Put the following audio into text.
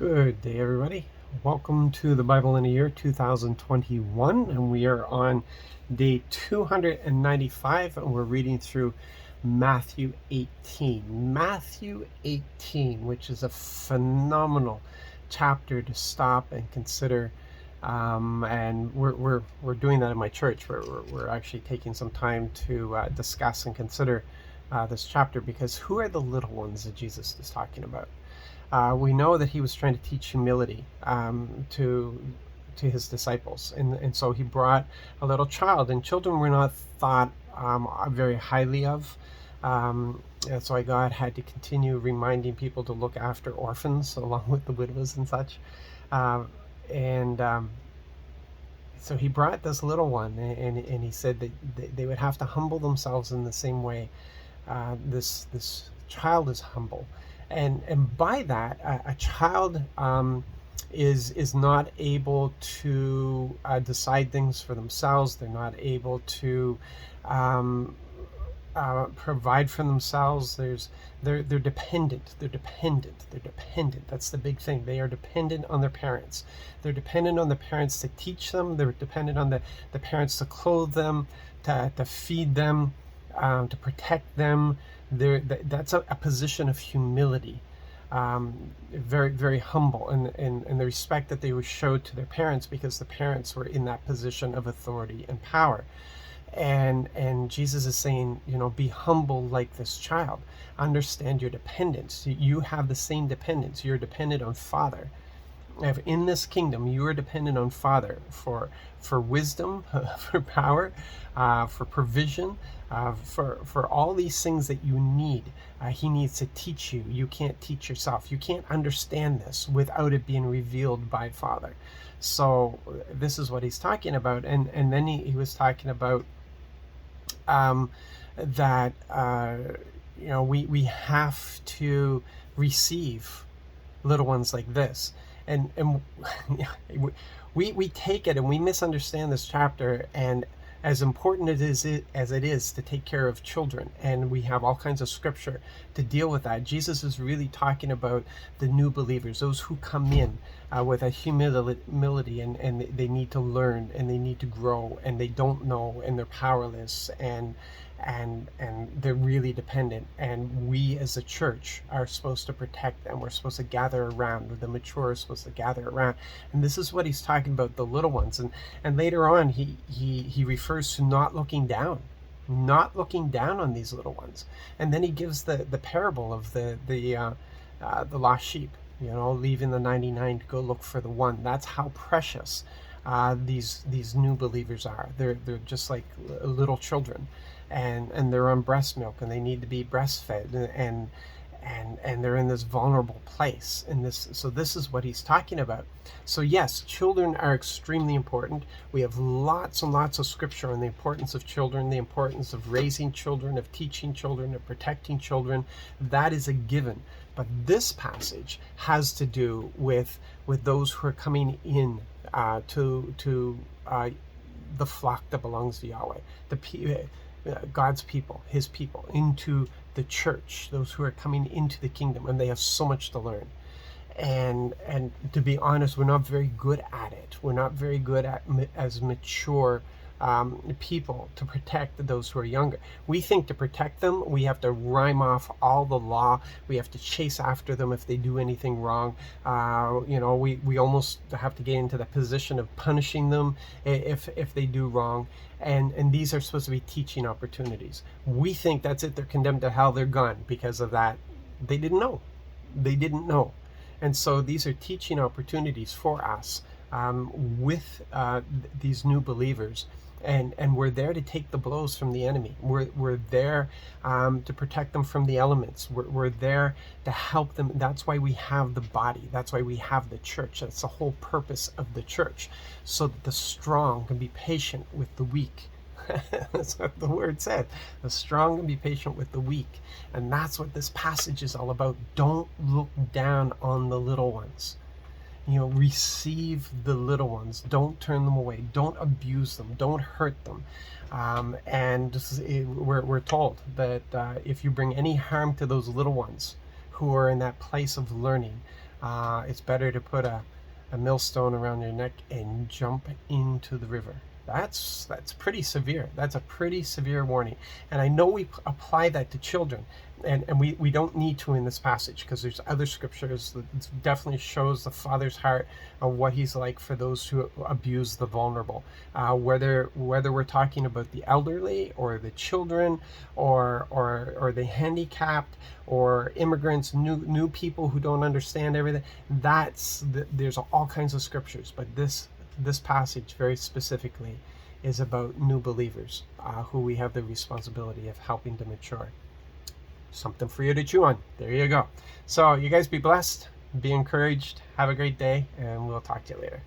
Good day, everybody. Welcome to the Bible in a Year 2021, and we are on day 295, and we're reading through Matthew 18. Matthew 18, which is a phenomenal chapter to stop and consider. And we're doing that in my church. We're actually taking some time to discuss and consider this chapter, because who are the little ones that Jesus is talking about? We know that he was trying to teach humility to his disciples, and so he brought a little child, and children were not thought very highly of. That's why God had to continue reminding people to look after orphans along with the widows and such. And So he brought this little one, and he said that they would have to humble themselves in the same way this child is humble. And by that, a child is not able to decide things for themselves. They're not able to provide for themselves. They're dependent. They're dependent. They're dependent. That's the big thing. They are dependent on their parents. They're dependent on the parents to teach them. They're dependent on the parents to clothe them, to feed them, to protect them. That's a position of humility. Very, very humble, and the respect that they were showed to their parents, because the parents were in that position of authority and power. And Jesus is saying, be humble like this child. Understand your dependence. You have the same dependence. You're dependent on Father. If in this kingdom you are dependent on Father for wisdom, for power, for provision, for all these things that you need. He needs to teach you. You can't teach yourself. You can't understand this without it being revealed by Father. So this is what he's talking about. And then he was talking about that we have to receive little ones like this. And we take it and we misunderstand this chapter, and as important as it is to take care of children, and we have all kinds of scripture to deal with that, Jesus is really talking about the new believers, those who come in with a humility, and they need to learn, and they need to grow, and they don't know, and they're powerless, and they're really dependent. And we as a church are supposed to protect them. We're supposed to gather around. The mature are supposed to gather around. And this is what he's talking about, the little ones. And later on, he refers to not looking down on these little ones. And then he gives the parable of the lost sheep, leaving the 99 to go look for the one. That's how precious these new believers are. They're just like little children, and they're on breast milk, and they need to be breastfed, and they're in this vulnerable place. So this is what he's talking about. So yes, children are extremely important. We have lots and lots of scripture on the importance of children, the importance of raising children, of teaching children, of protecting children. That is a given. But this passage has to do with those who are coming in to the flock that belongs to Yahweh, God's people, his people, into the church, those who are coming into the kingdom, and they have so much to learn. And to be honest, we're not very good at it. We're not very good at, as mature people, to protect those who are younger. We think to protect them, we have to rhyme off all the law. We have to chase after them if they do anything wrong. We almost have to get into the position of punishing them if they do wrong. And these are supposed to be teaching opportunities. We think that's it. They're condemned to hell. They're gone because of that. They didn't know. And so these are teaching opportunities for us with these new believers. And we're there to take the blows from the enemy. We're there to protect them from the elements. We're there to help them. That's why we have the body. That's why we have the church. That's the whole purpose of the church, so that the strong can be patient with the weak. That's what the word said. The strong can be patient with the weak. And that's what this passage is all about. Don't look down on the little ones. Receive the little ones. Don't turn them away. Don't abuse them. Don't hurt them. We're told that if you bring any harm to those little ones who are in that place of learning, It's better to put a millstone around your neck and jump into the river. That's pretty severe. That's a pretty severe warning. And I know we apply that to children, and we don't need to in this passage, because there's other scriptures that definitely shows the Father's heart of what he's like for those who abuse the vulnerable. Whether we're talking about the elderly or the children or the handicapped or immigrants, new people who don't understand everything. There's all kinds of scriptures, but this passage very specifically is about new believers, who we have the responsibility of helping to mature. Something for you to chew on. There you go. So you guys be blessed, be encouraged, have a great day, and we'll talk to you later.